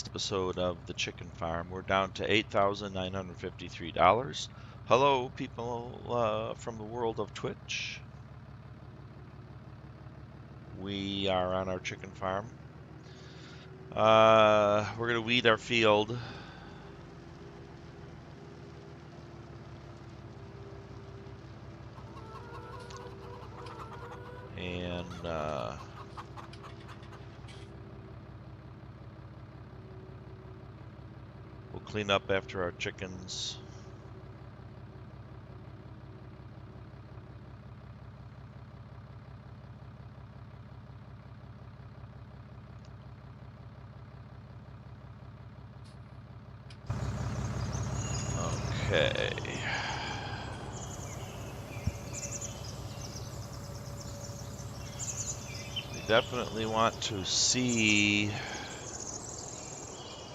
Episode of the chicken farm. We're down to $8,953. Hello, people from the world of Twitch. We are on our chicken farm. We're going to weed our field. And we'll clean up after our chickens. Okay. We definitely want to see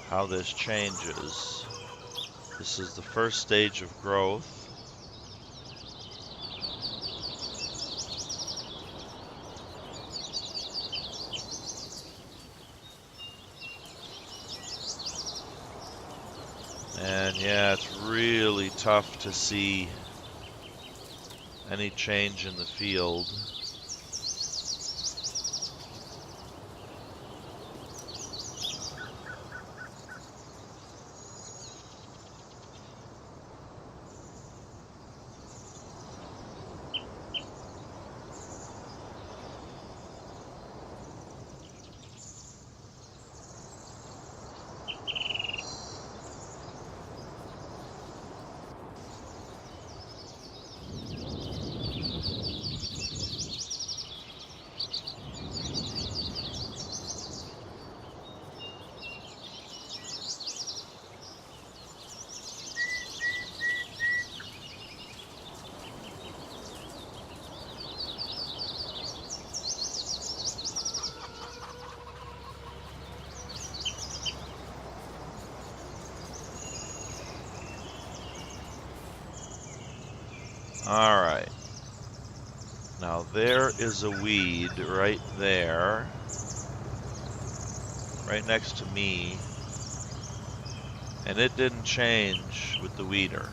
how this changes. This is the first stage of growth. And yeah, it's really tough to see any change in the field. All right. Now there is a weed right there, right next to me, and it didn't change with the weeder.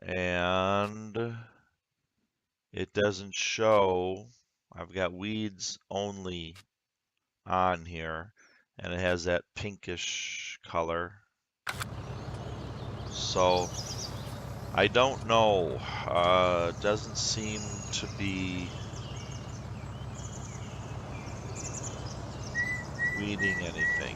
And it doesn't show. I've got weeds only on here, and it has that pinkish color. So I don't know. Doesn't seem to be weeding anything.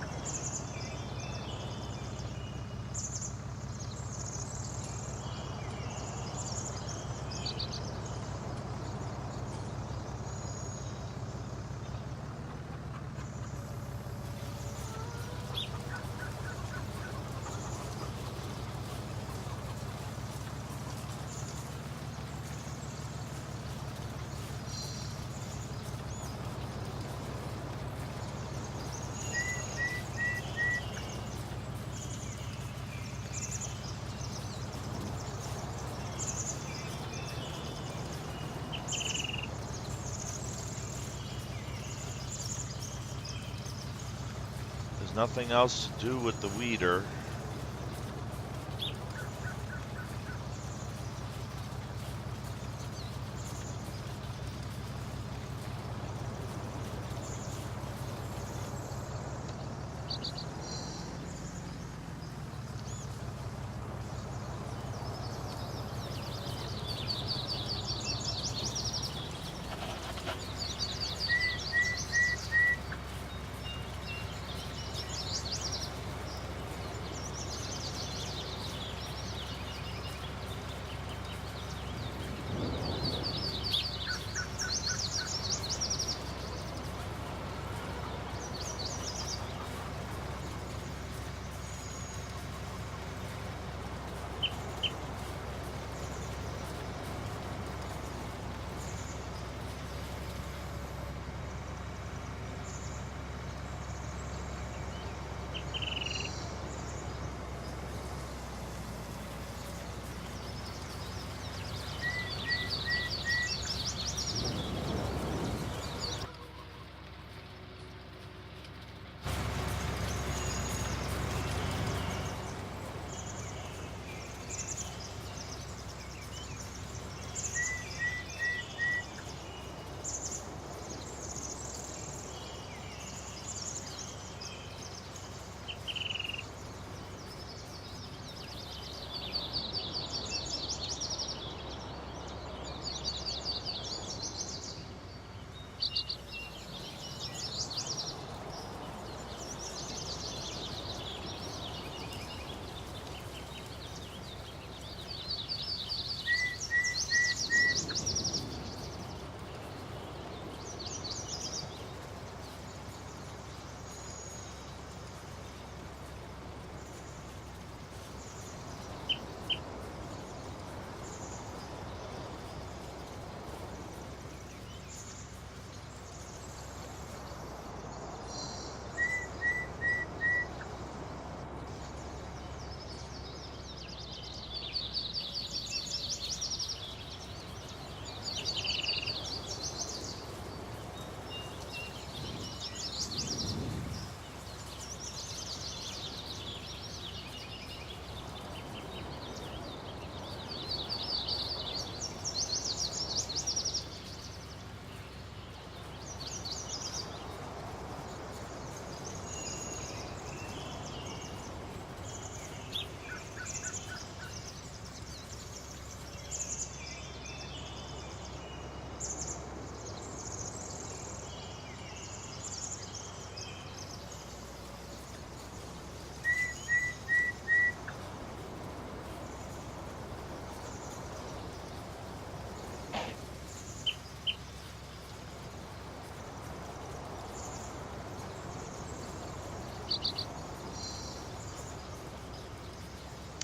There's nothing else to do with the weeder.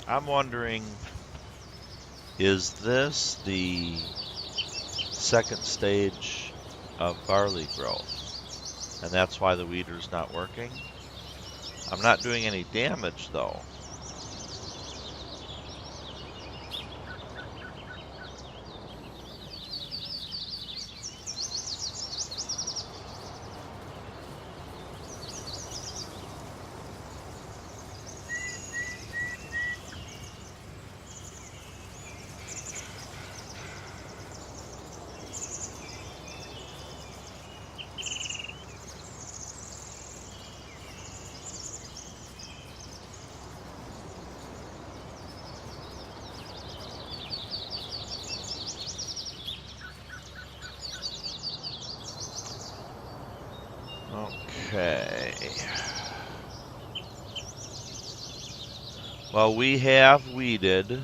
I'm wondering, is this the second stage of barley growth? And that's why the weeder's not working? I'm not doing any damage though. Okay. Well, we have weeded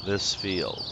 this field.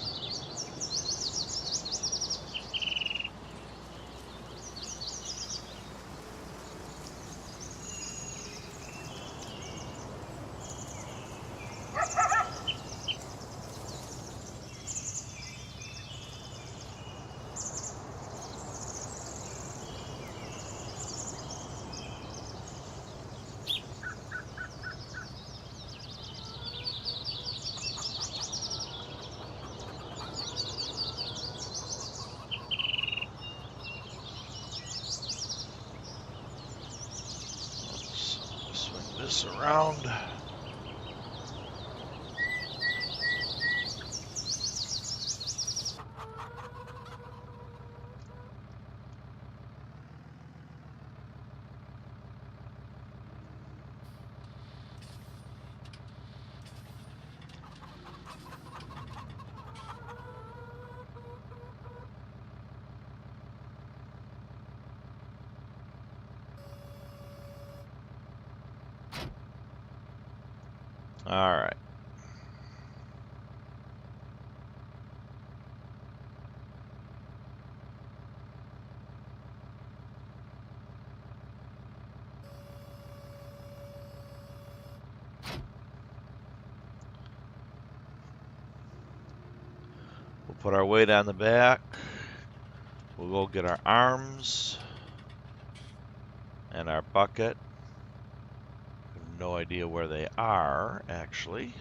Let's swing this around. All right. We'll put our weight on the back. We'll go get our arms and our bucket. I have no idea where they are, actually.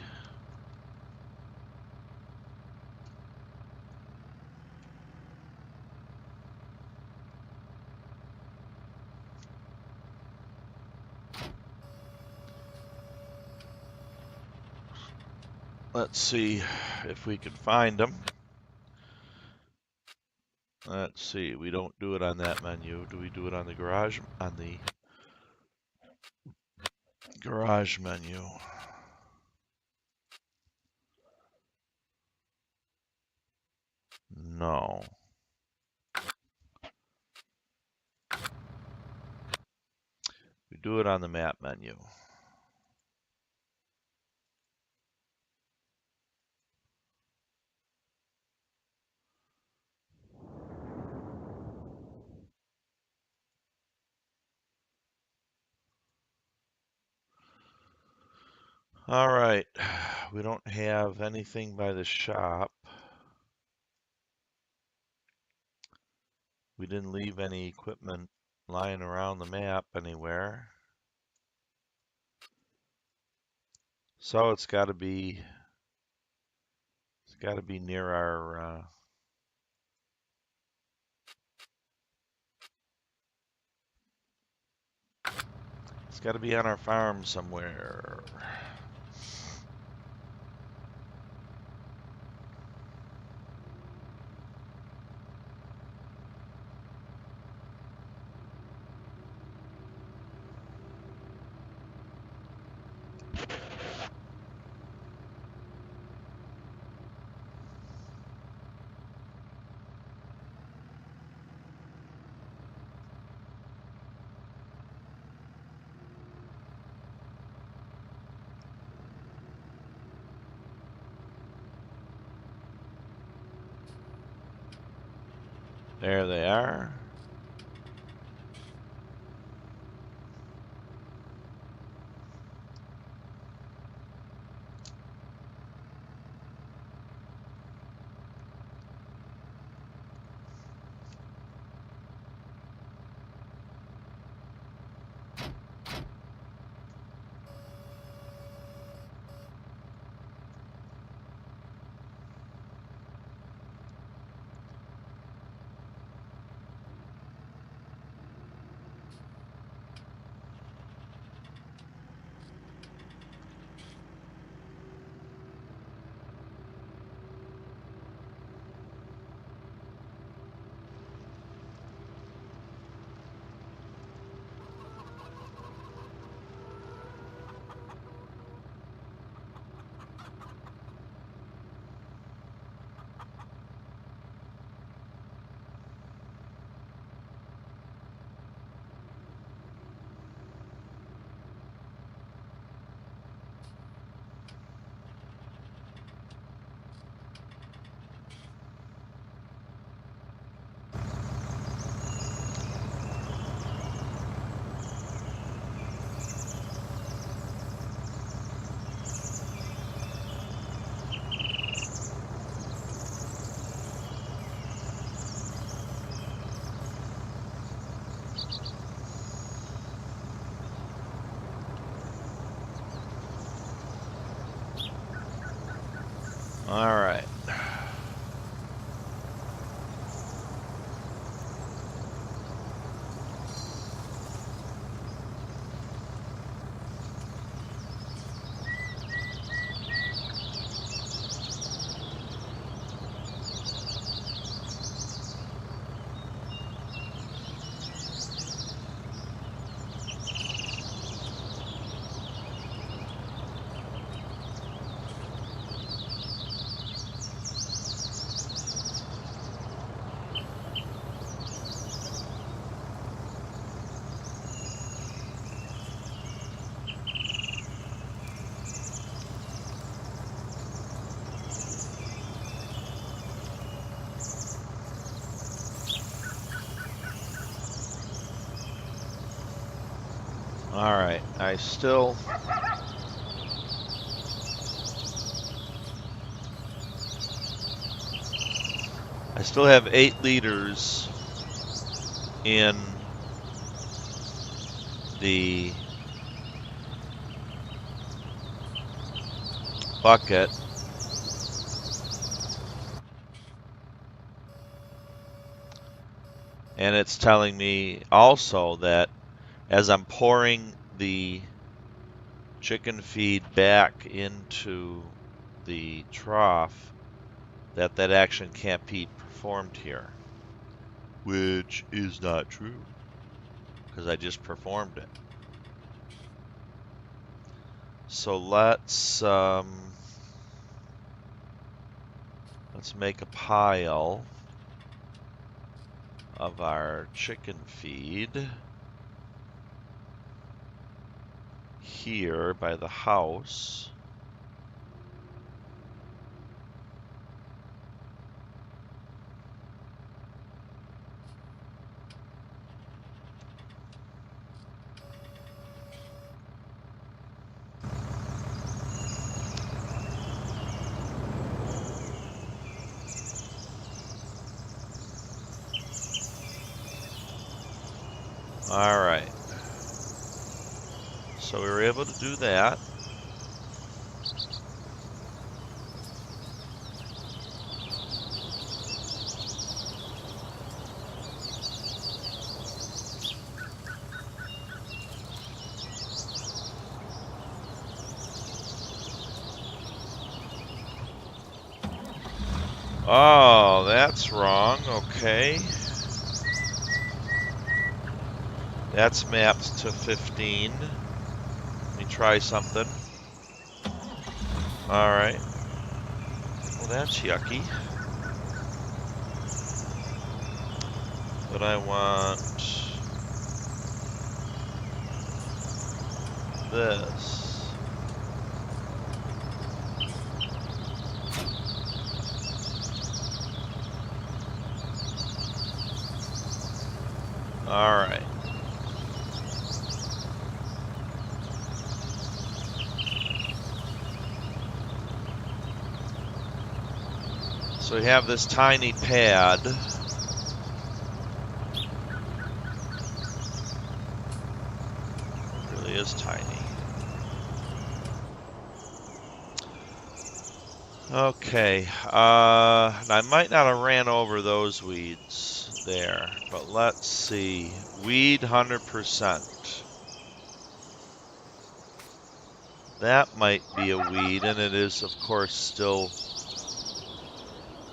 Let's see if we can find them. Let's see. We don't do it on that menu. Do we do it on the garage? On the garage menu. No. We do it on the map menu. All right. We don't have anything by the shop. We didn't leave any equipment lying around the map anywhere. So it's got to be near our it's got to be on our farm somewhere. There they are. All right. All right. I still have 8 liters in the bucket. And it's telling me also that as I'm pouring the chicken feed back into the trough, that action can't be performed here, which is not true because I just performed it. So let's make a pile of our chicken feed here by the house. All right. So we were able to do that. Oh, that's wrong. Okay. That's mapped to 15. Let me try something. All right. Well, that's yucky. But I want this. All right. So we have this tiny pad. It really is tiny. Okay. I might not have ran over those weeds there, but let's see. Weed 100%. That might be a weed, and it is, of course, still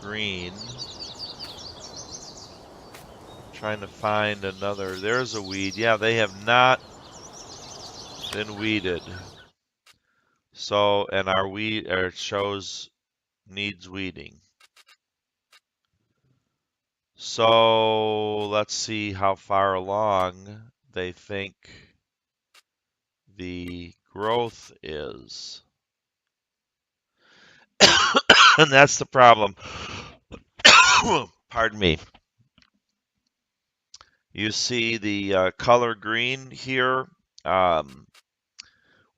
green. Trying to find another. There's a weed. Yeah, they have not been weeded. So, and our weed, or it shows needs weeding. So let's see how far along they think the growth is. And that's the problem. Pardon me. You see the color green here. Um,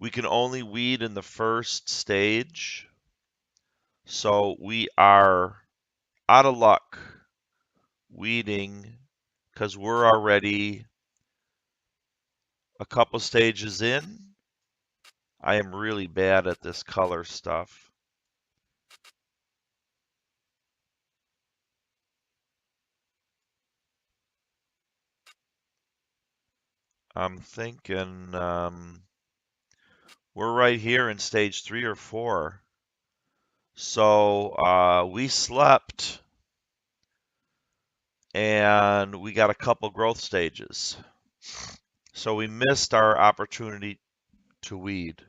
we can only weed in the first stage. So we are out of luck weeding because we're already a couple stages in. I am really bad at this color stuff. I'm thinking we're right here in stage 3 or 4. So we slept and we got a couple growth stages. So we missed our opportunity to weed.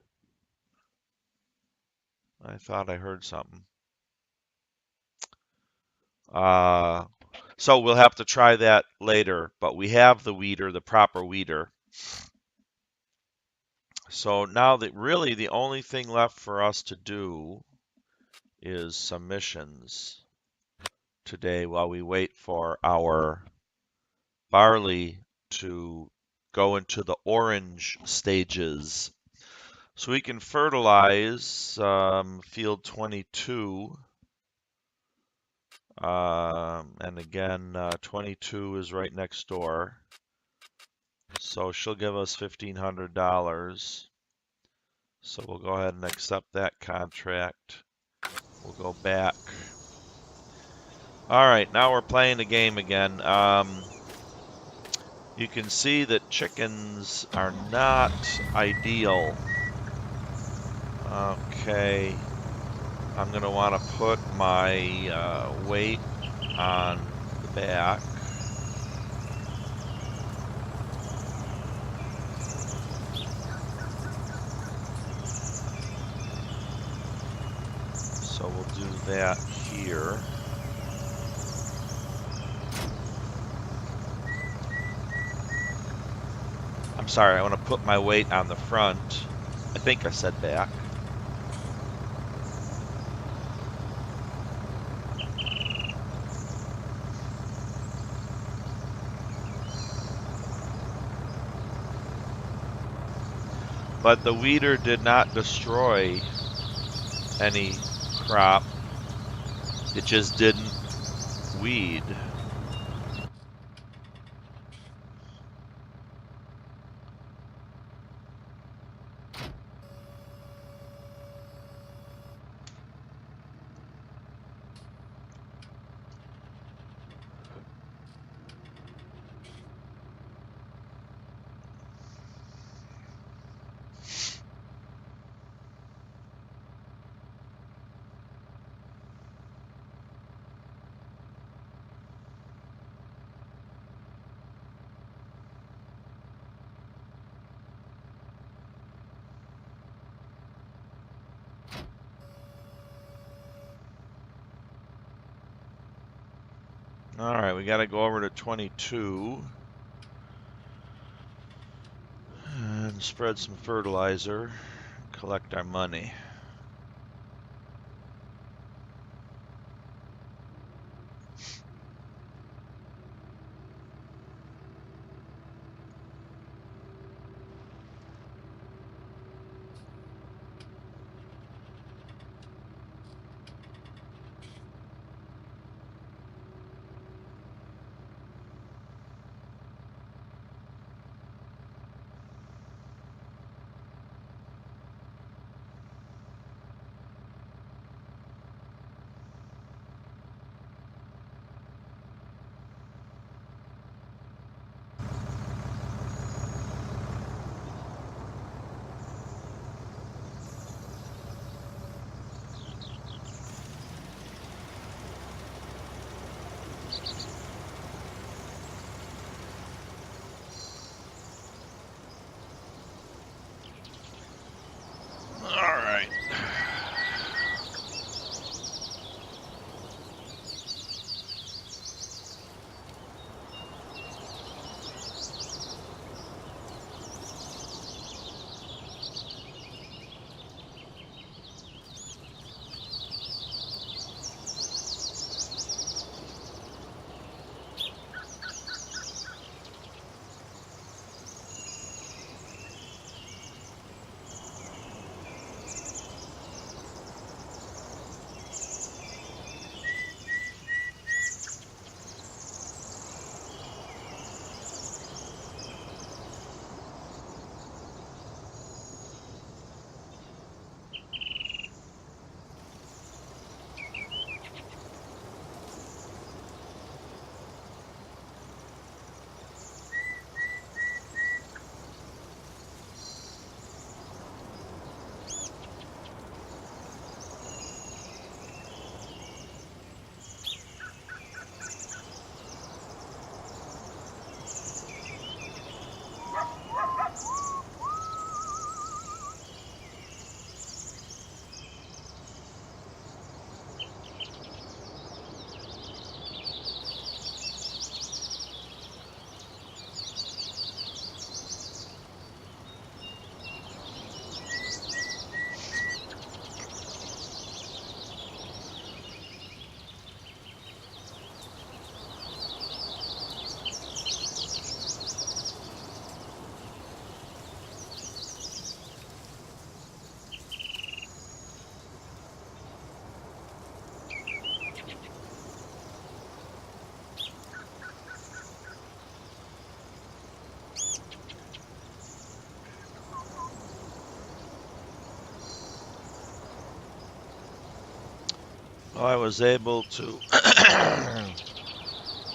I thought I heard something. Uh, so we'll have to try that later, but we have the weeder, the proper weeder. So now that really the only thing left for us to do is submissions today while we wait for our barley to go into the orange stages. So we can fertilize field 22. And again, 22 is right next door. So she'll give us $1,500. So we'll go ahead and accept that contract. We'll go back. All right, now we're playing the game again. You can see that chickens are not ideal. Okay, I'm going to want to put my weight on the back. So we'll do that here. I'm sorry, I want to put my weight on the front. I think I said back. But the weeder did not destroy any crop. It just didn't weed. All right, we got to go over to 22 and spread some fertilizer and collect our money. Well, I was able to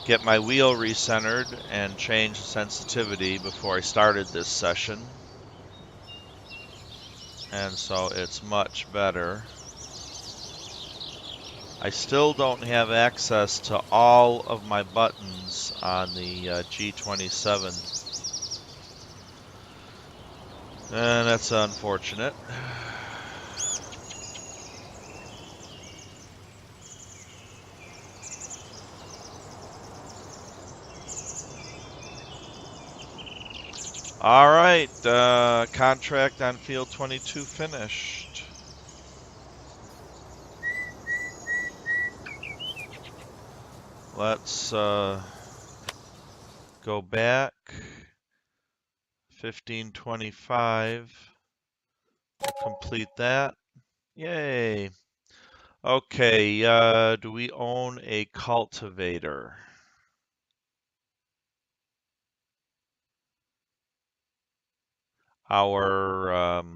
get my wheel recentered and change the sensitivity before I started this session. And so it's much better. I still don't have access to all of my buttons on the G27. And that's unfortunate. All right, contract on field 22 finished. Let's go back. 1525. Complete that. Yay. Okay, do we own a cultivator? Our our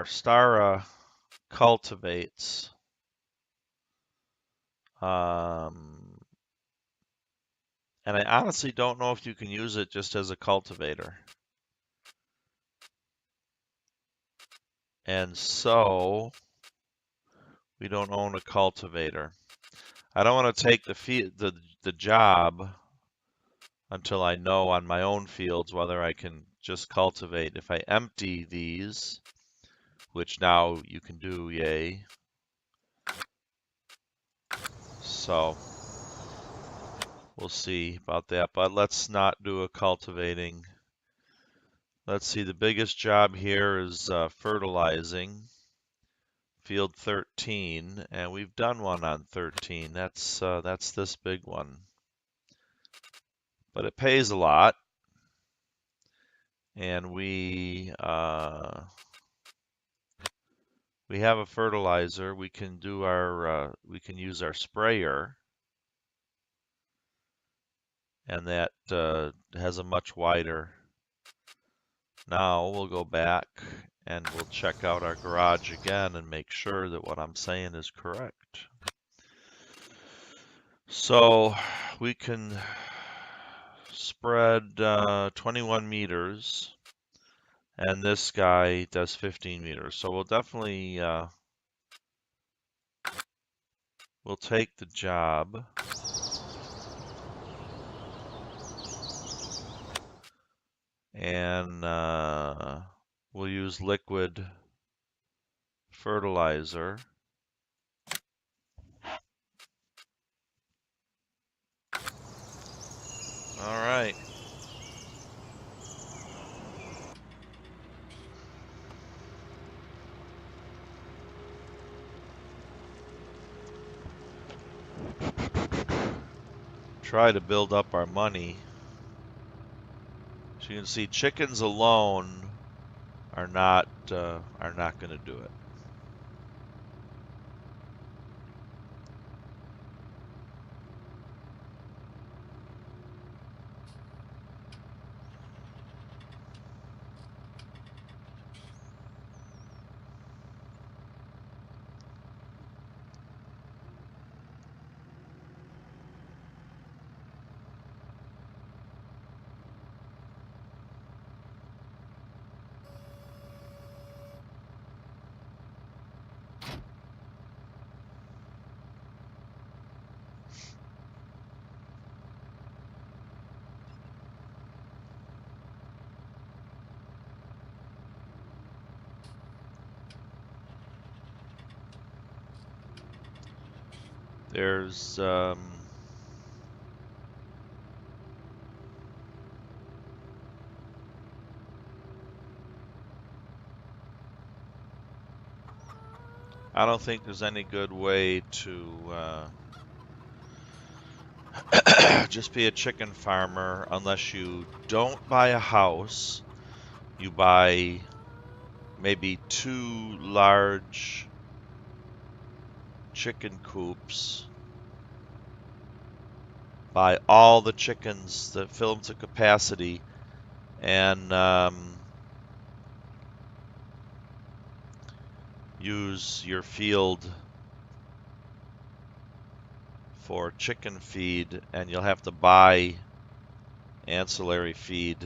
Stara cultivates. And I honestly don't know if you can use it just as a cultivator. And so we don't own a cultivator. I don't want to take the job until I know on my own fields whether I can just cultivate. If I empty these, which now you can do, yay. So we'll see about that, but let's not do a cultivating. Let's see, the biggest job here is fertilizing. Field 13, and we've done one on 13. That's this big one. But it pays a lot. And we have a fertilizer. We can do we can use our sprayer, and that has a much wider. Now we'll go back and we'll check out our garage again and make sure that what I'm saying is correct. So we can spread 21 meters, and this guy does 15 meters. So we'll definitely we'll take the job. And we'll use liquid fertilizer. All right. Try to build up our money. So you can see chickens alone are not going to do it. There's I don't think there's any good way to just be a chicken farmer unless you don't buy a house. You buy maybe 2 large chicken coops buy all the chickens that fill them to capacity, and use your field for chicken feed, and you'll have to buy ancillary feed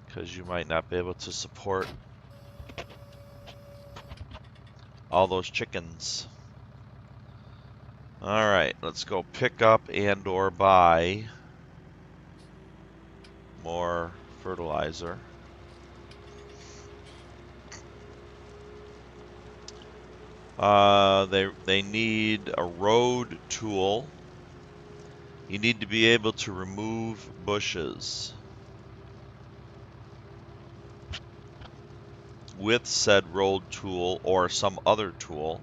because you might not be able to support all those chickens. All right, let's go pick up and or buy more fertilizer. They need a road tool. You need to be able to remove bushes with said road tool or some other tool.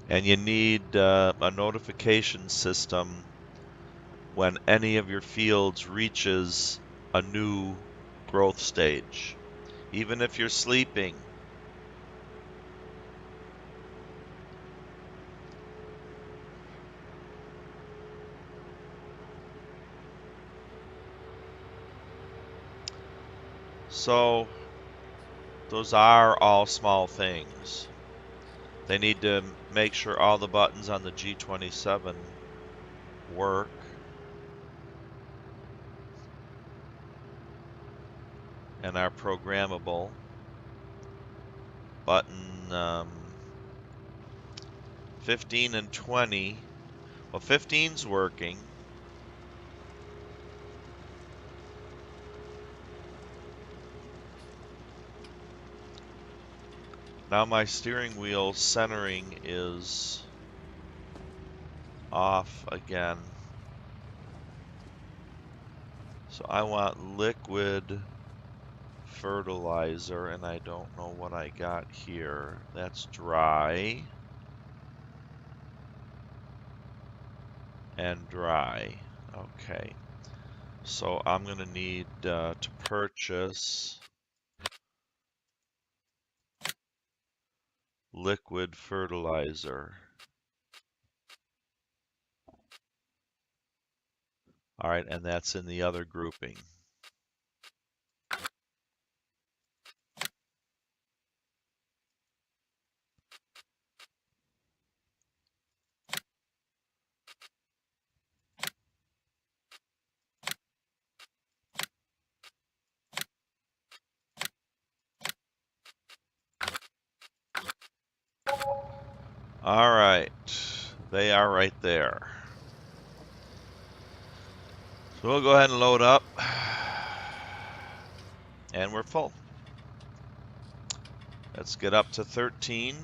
And you need a notification system when any of your fields reaches a new growth stage, even if you're sleeping. So those are all small things. They need to make sure all the buttons on the G27 work. And are programmable. Button 15 and 20. Well, 15's working. Now my steering wheel centering is off again. So I want liquid fertilizer, and I don't know what I got here. That's dry and dry. Okay. So I'm going to need to purchase liquid fertilizer. All right, and that's in the other grouping. All right, they are right there. So we'll go ahead and load up, and we're full. Let's get up to 13.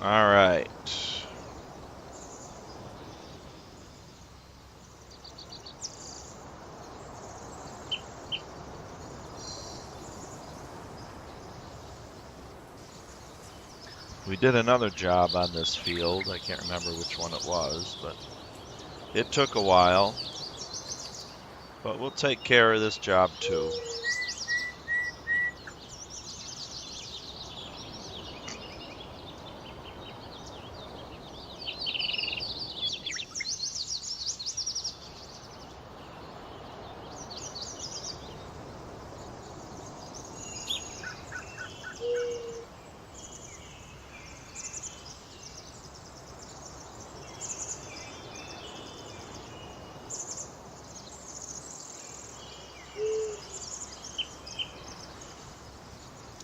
All right. We did another job on this field. I can't remember which one it was, but it took a while. But we'll take care of this job too.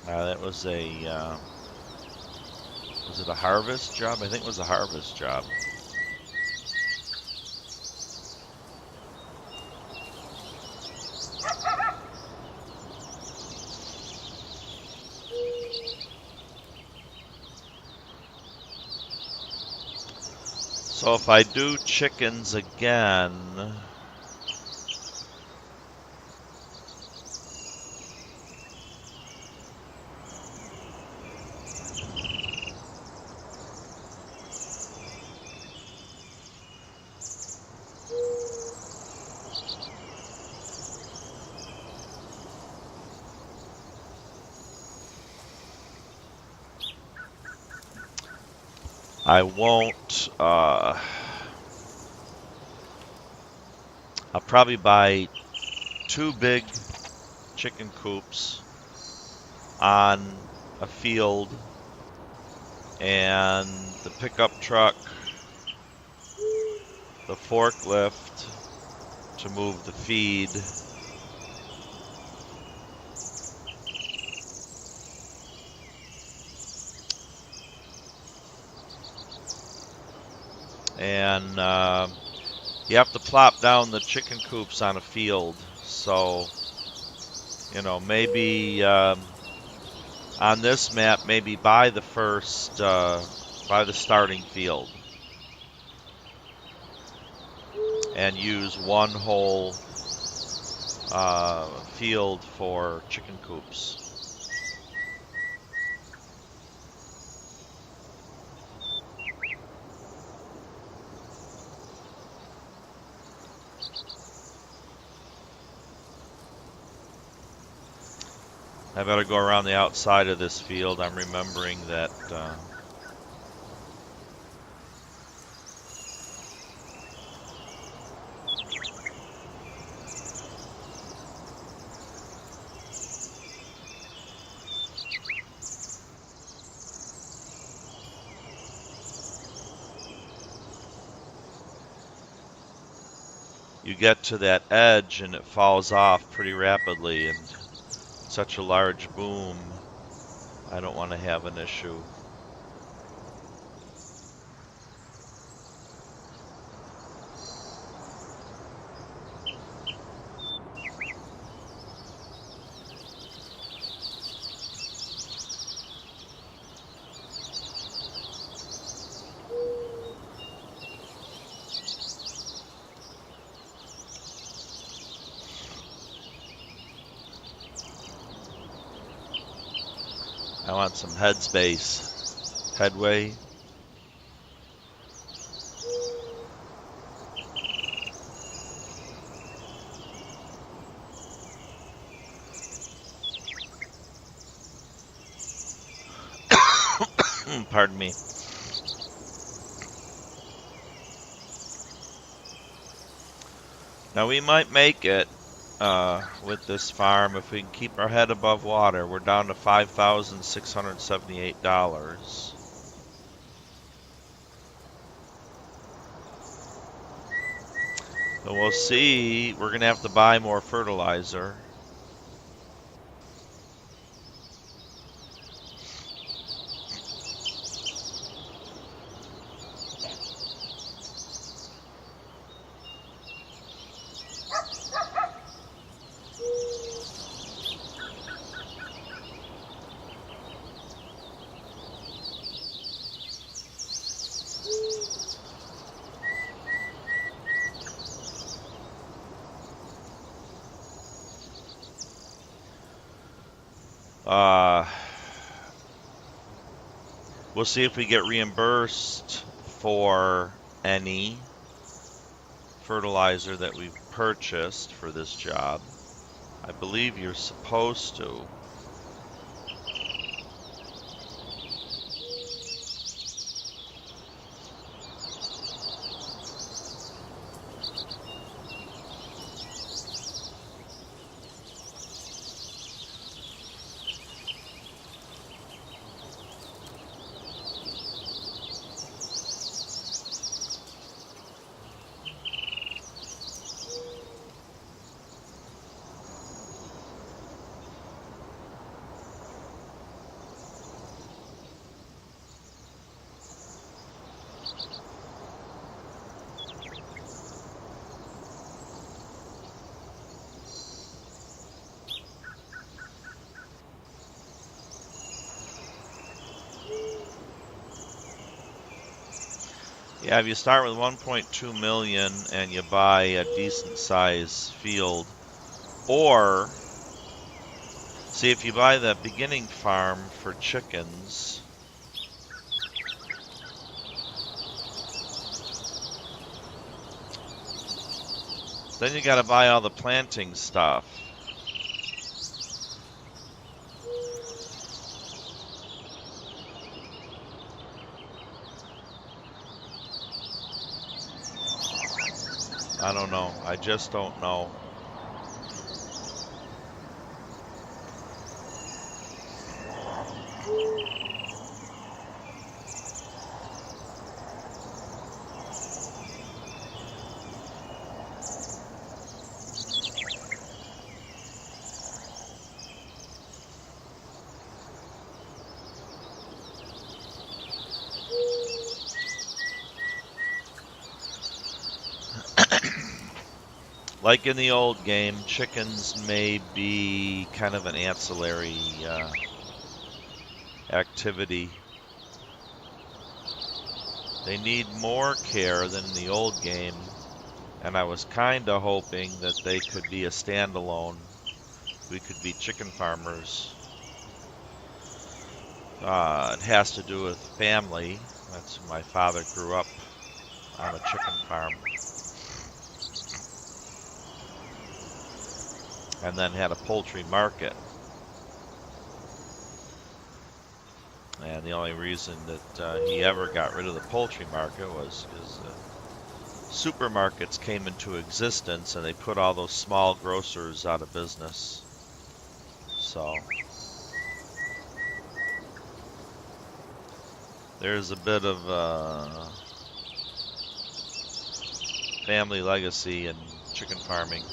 That was was it a harvest job? I think it was a harvest job. So if I do chickens again, I won't, I'll probably buy 2 big chicken coops on a field and the pickup truck, the forklift to move the feed, and you have to plop down the chicken coops on a field. So, you know, maybe on this map, maybe buy the starting field and use one whole field for chicken coops. I better go around the outside of this field. I'm remembering that you get to that edge and it falls off pretty rapidly, and such a large boom, I don't want to have an issue. I want some headway. Pardon me. Now we might make it with this farm if we can keep our head above water. We're down to $5,678. So we'll see. We're going to have to buy more fertilizer. Uh, we'll see if we get reimbursed for any fertilizer that we've purchased for this job. I believe you're supposed to. Yeah, if you start with 1.2 million and you buy a decent size field, or see if you buy the beginning farm for chickens, then you got to buy all the planting stuff. I don't know. I just don't know. Like in the old game, chickens may be kind of an ancillary activity. They need more care than in the old game, and I was kind of hoping that they could be a standalone. We could be chicken farmers. It has to do with family. That's my father grew up on a chicken farm. And then had a poultry market. And the only reason that he ever got rid of the poultry market was because supermarkets came into existence and they put all those small grocers out of business. So there's a bit of family legacy in chicken farming.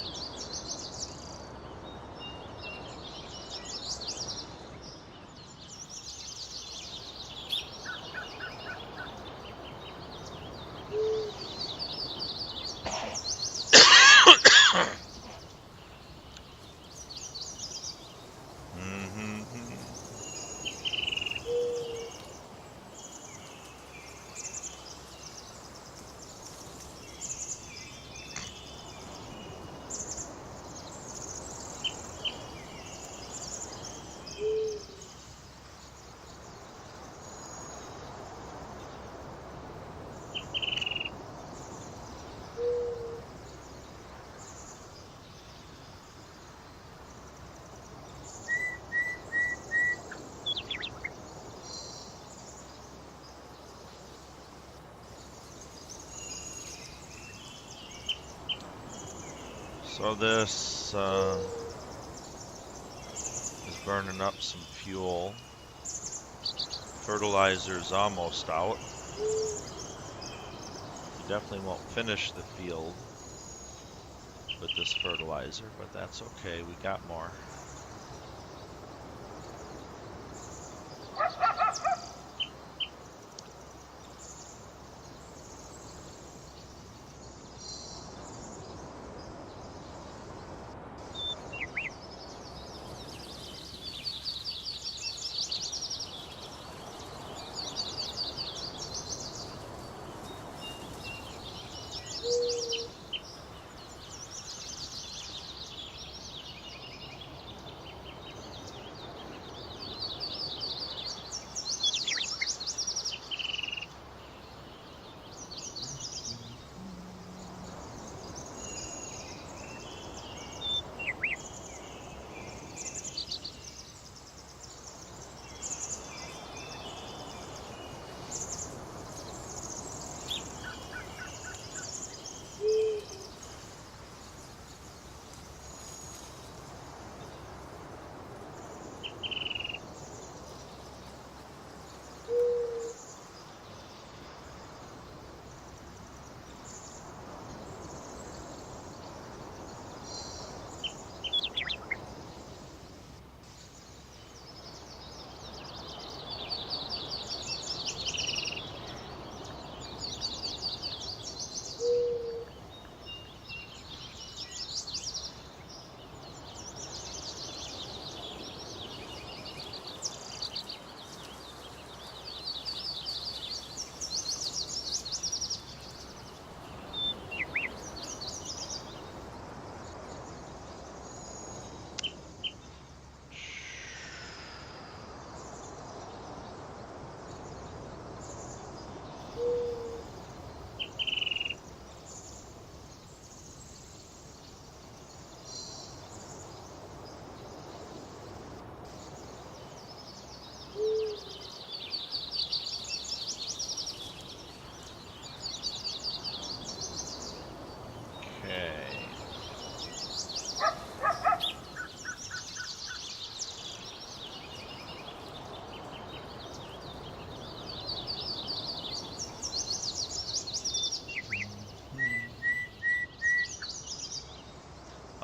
So this is burning up some fuel. Fertilizer's almost out. You definitely won't finish the field with this fertilizer, but that's okay. We got more.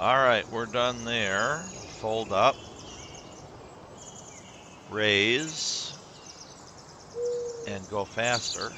All right, we're done there. Fold up, raise, and go faster.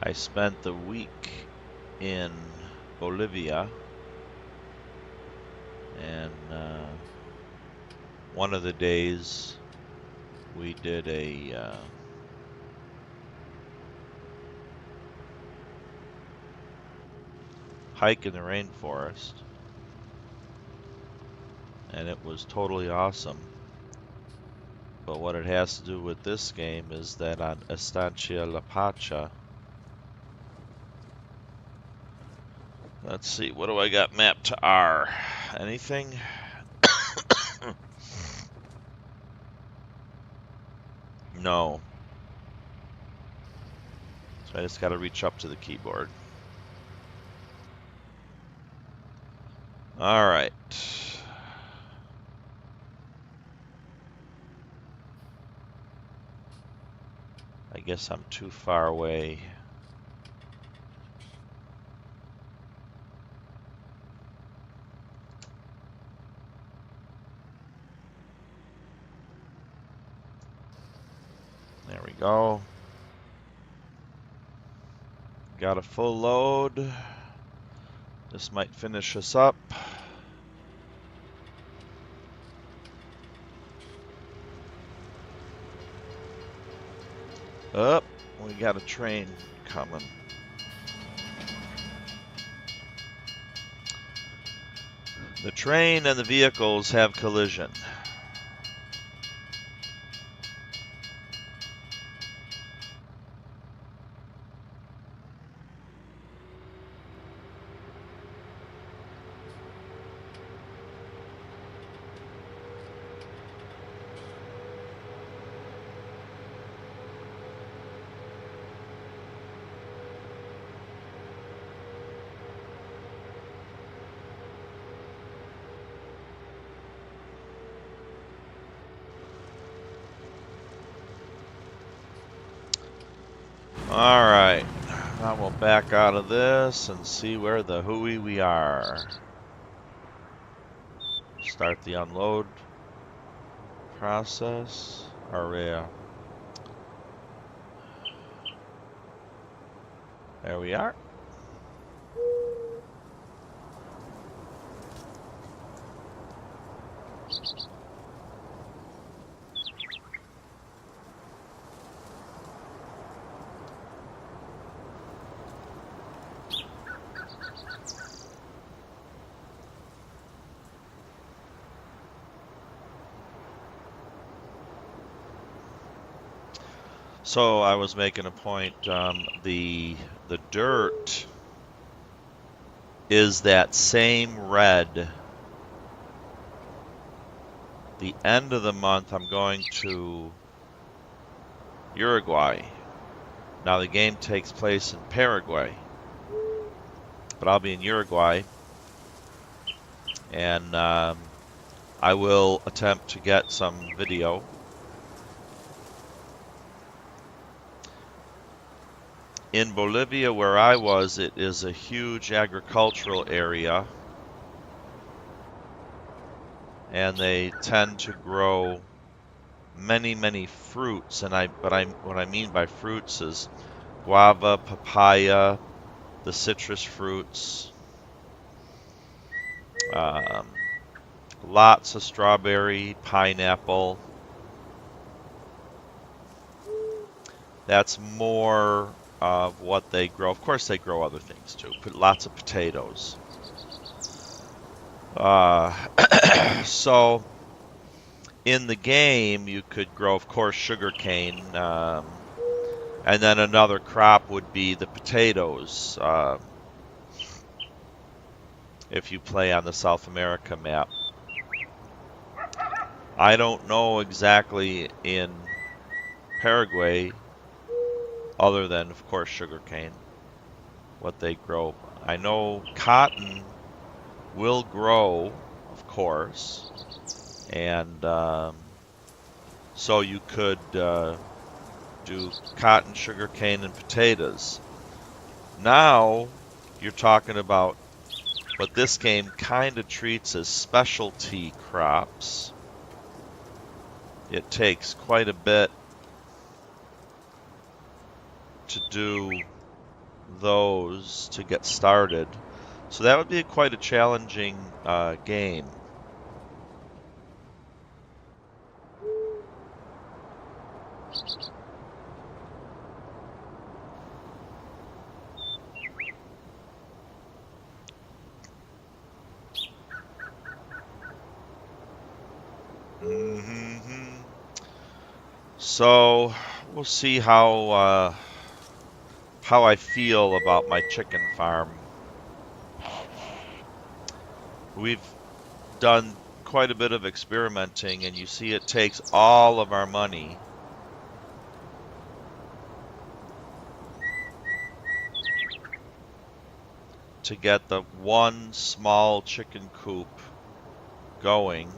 I spent the week in Bolivia, and one of the days we did a hike in the rainforest, and it was totally awesome. But what it has to do with this game is that on Estancia La Pacha, let's see, what do I got mapped to R? Anything? No. So I just got to reach up to the keyboard. All right. I guess I'm too far away. There we go. Got a full load. This might finish us up. Up, we got a train coming. The train and the vehicles have collision. All right, now we'll back out of this and see where the hooey we are. Start the unload process. There we are. So I was making a point, the dirt is that same red. The end of the month I'm going to Uruguay. Now the game takes place in Paraguay, but I'll be in Uruguay, and I will attempt to get some video. In Bolivia, where I was, it is a huge agricultural area, and they tend to grow many fruits. And what I mean by fruits is guava, papaya, the citrus fruits, lots of strawberry, pineapple. That's more of what they grow. Of course, they grow other things too. Put lots of potatoes. So in the game, you could grow, of course, sugarcane, and then another crop would be the potatoes, if you play on the South America map. I don't know exactly in Paraguay, other than, of course, sugarcane, what they grow. I know cotton will grow, of course, and so you could do cotton, sugarcane, and potatoes. Now you're talking about what this game kind of treats as specialty crops. It takes quite a bit to do those to get started. So that would be quite a challenging game. Hmm. So we'll see how I feel about my chicken farm. We've done quite a bit of experimenting, and you see it takes all of our money to get the one small chicken coop going.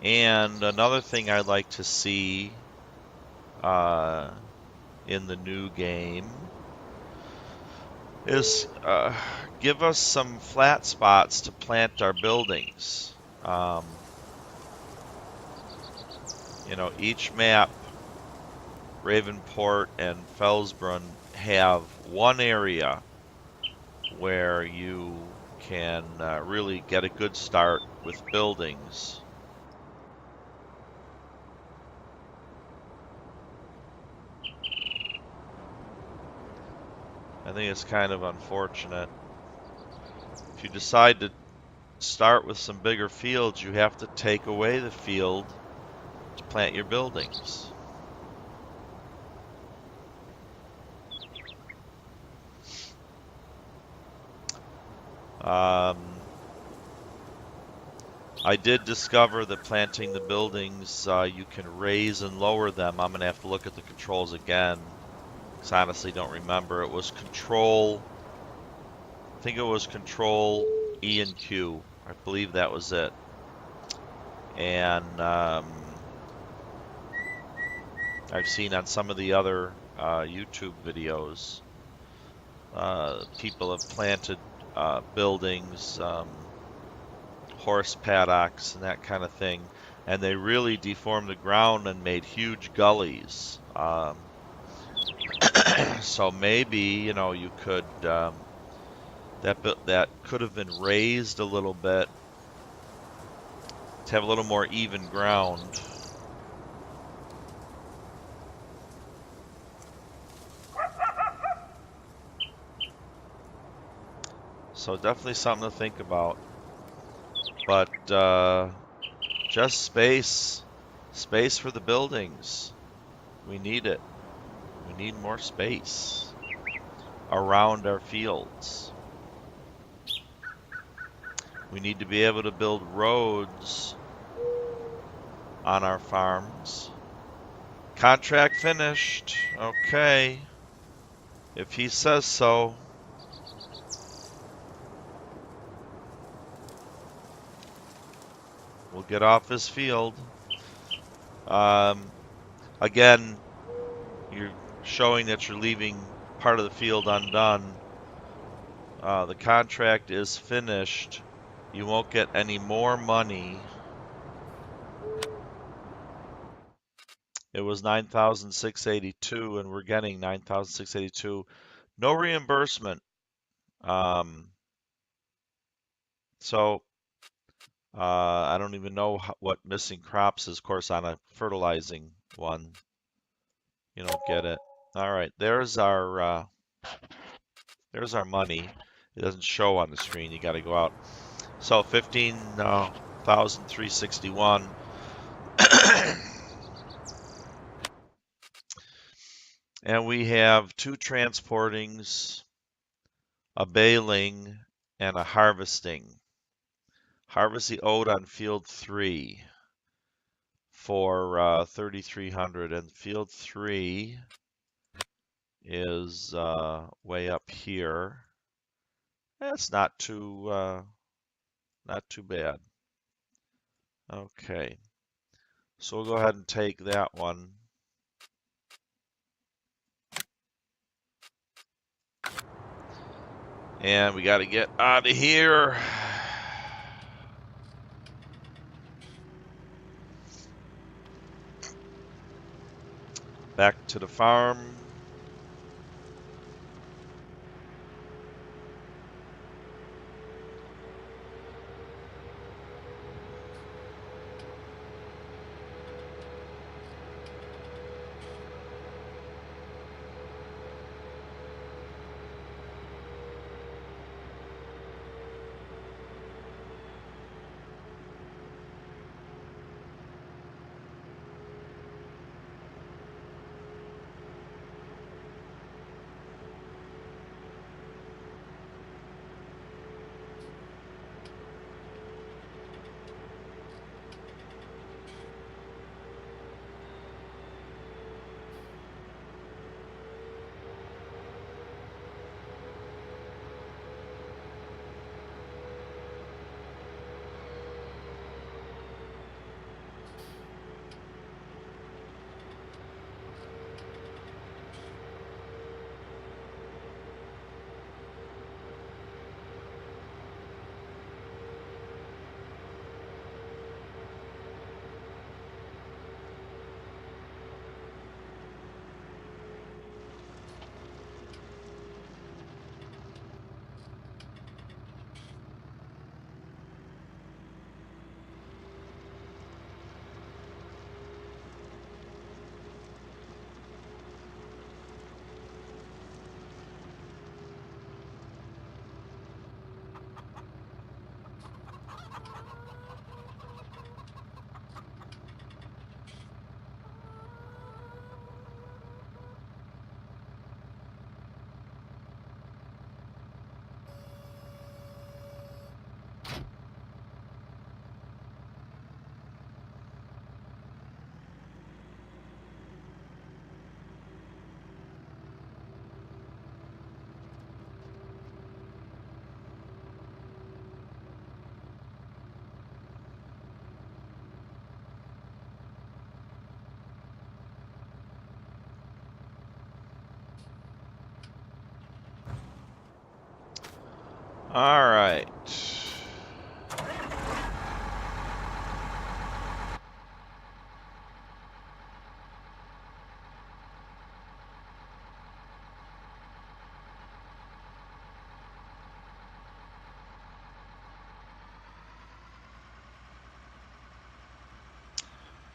And another thing I'd like to see uh, in the new game is give us some flat spots to plant our buildings. Um, each map, Ravenport and Felsbrunn, have one area where you can really get a good start with buildings. I think it's kind of unfortunate. If you decide to start with some bigger fields, you have to take away the field to plant your buildings. Um, I did discover that planting the buildings, you can raise and lower them. I'm going to have to look at the controls again, because I honestly don't remember. It was control, I think it was control E and Q. I believe that was it. And I've seen on some of the other YouTube videos, people have planted buildings, horse paddocks, and that kind of thing, and they really deformed the ground and made huge gullies. So maybe you could that could have been raised a little bit to have a little more even ground. So definitely something to think about. But just space for the buildings. We need it. We need more space around our fields. We need to be able to build roads on our farms. Contract finished. Okay. If he says so. We'll get off his field. Again, you're showing that you're leaving part of the field undone. The contract is finished. You won't get any more money. It was 9,682, and we're getting 9,682. No reimbursement. So I don't even know what missing crops is. Of course, on a fertilizing one, you don't get it. All right, there's our money. It doesn't show on the screen. You got to go out. So 15. 1,361. And we have 2 transportings, a baling, and a harvesting. Harvest the oat on field 3 for 3,300, and field 3 is way up here. That's not too bad. Okay, so we'll go ahead and take that one. And we got to get out of here. Back to the farm. All right.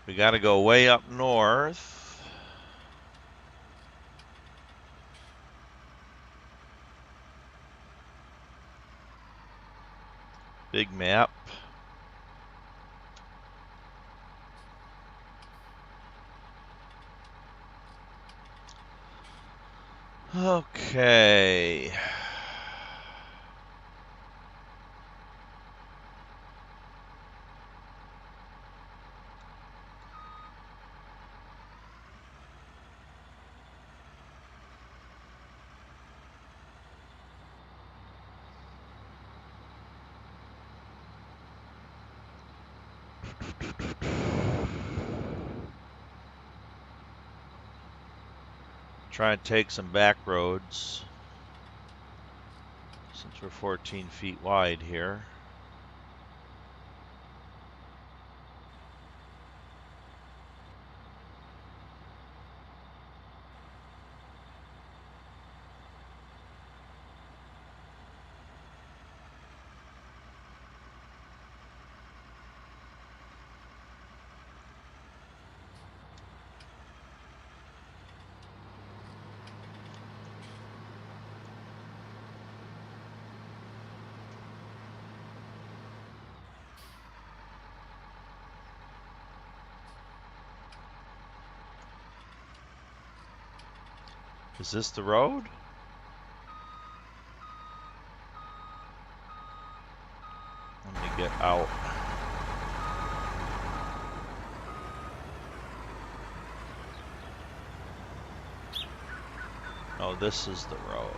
We got to go way up north. Big map. Okay. Try and take some back roads since we're 14 feet wide here. Is this the road? Let me get out. Oh, this is the road.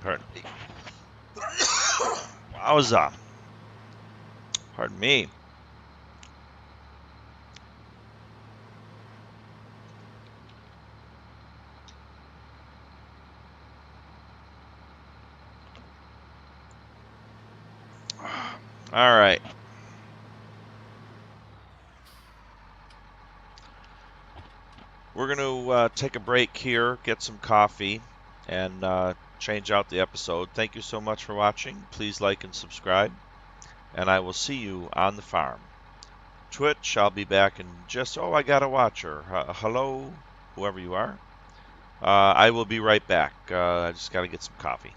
Pardon me. Wowza. Pardon me. All right. We're going to take a break here, get some coffee, and change out the episode. Thank you so much for watching. Please like and subscribe, and I will see you on the farm. Twitch, I'll be back in just, oh, I got a watcher. Hello, whoever you are. I will be right back. I just got to get some coffee.